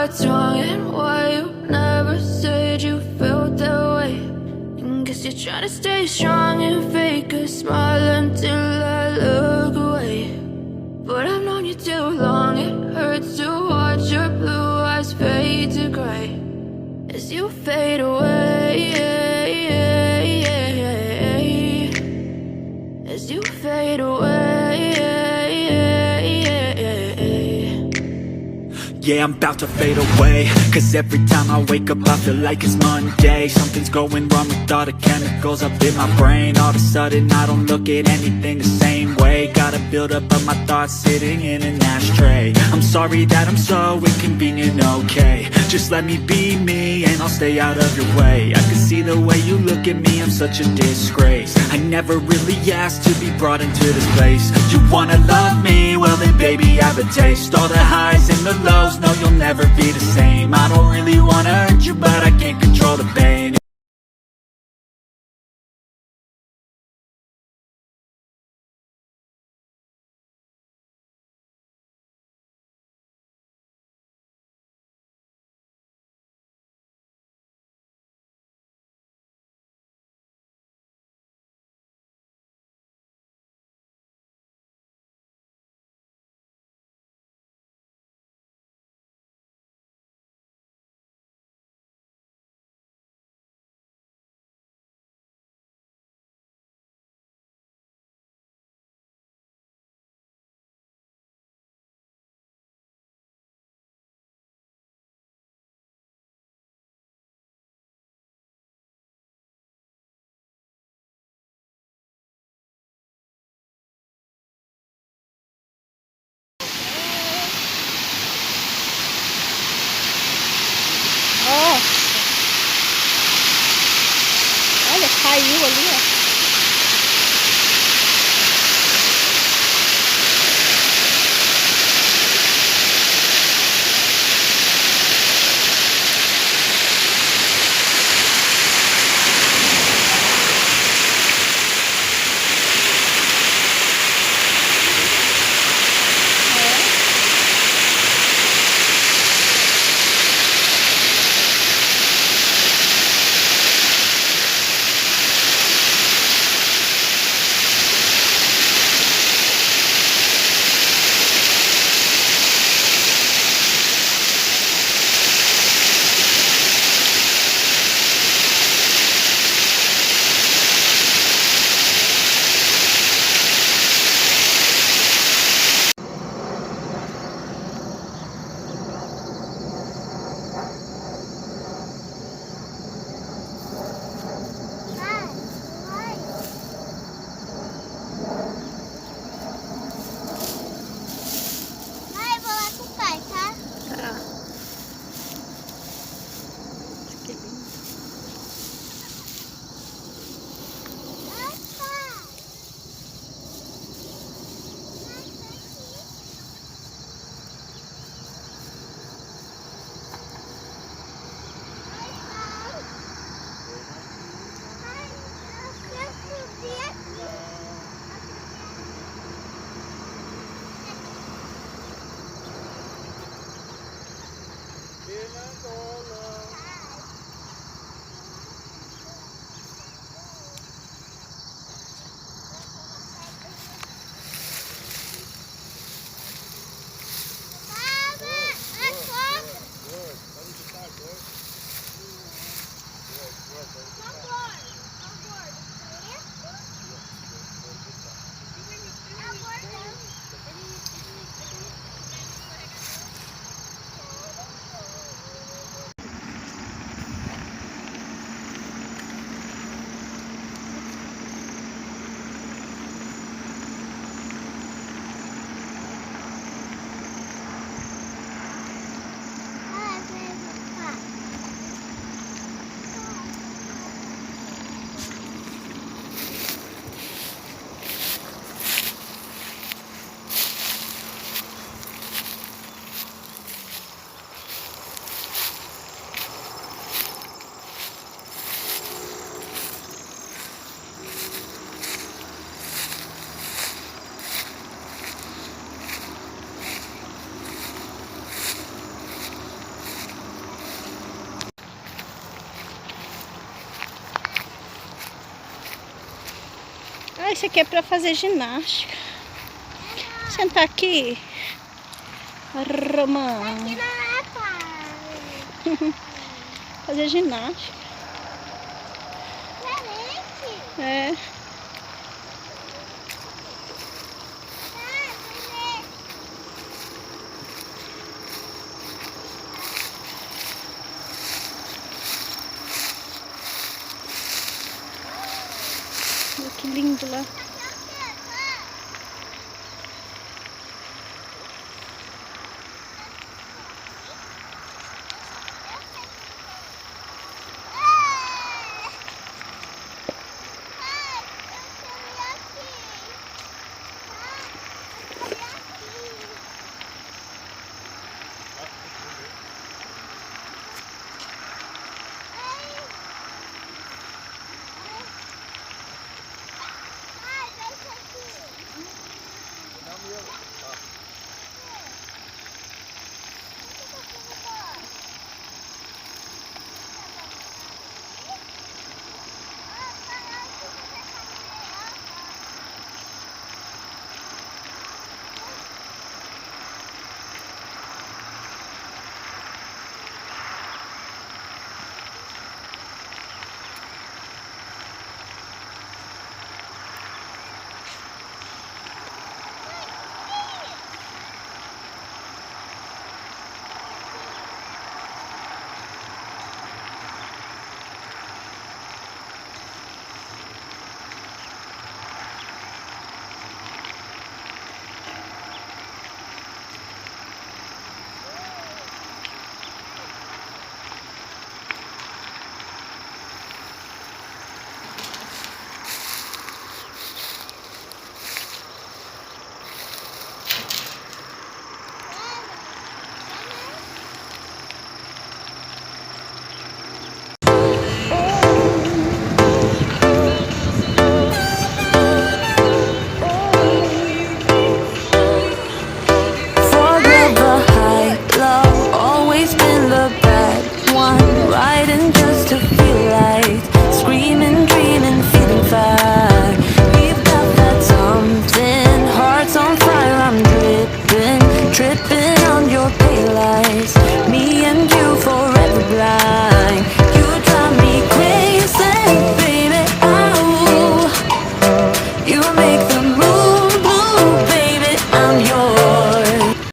what's wrong and why you never said you felt that way. And guess you're trying to stay strong and fake a smile until I look away. But I've known you too long, it hurts to watch your blue eyes fade to gray as you fade away, as you fade away. Yeah, I'm about to fade away, cause every time I wake up I feel like it's Monday. Something's going wrong with all the chemicals up in my brain. All of a sudden I don't look at anything the same way. Gotta build up of my thoughts sitting in an ashtray. I'm sorry that I'm so inconvenient, okay. Just let me be me and I'll stay out of your way. I can see the way you look at me, I'm such a disgrace. I never really asked to be brought into this place. You wanna love me? Well then baby have a taste. All the highs and the lows, no you'll never be the same. I don't really wanna hurt you, but I can't control the pain. Olha, caiu ali, ó. Ah, isso aqui é pra fazer ginástica. Sentar aqui. Romã. Aqui não é para. Fazer ginástica. Diferente. É. Olha que lindo lá.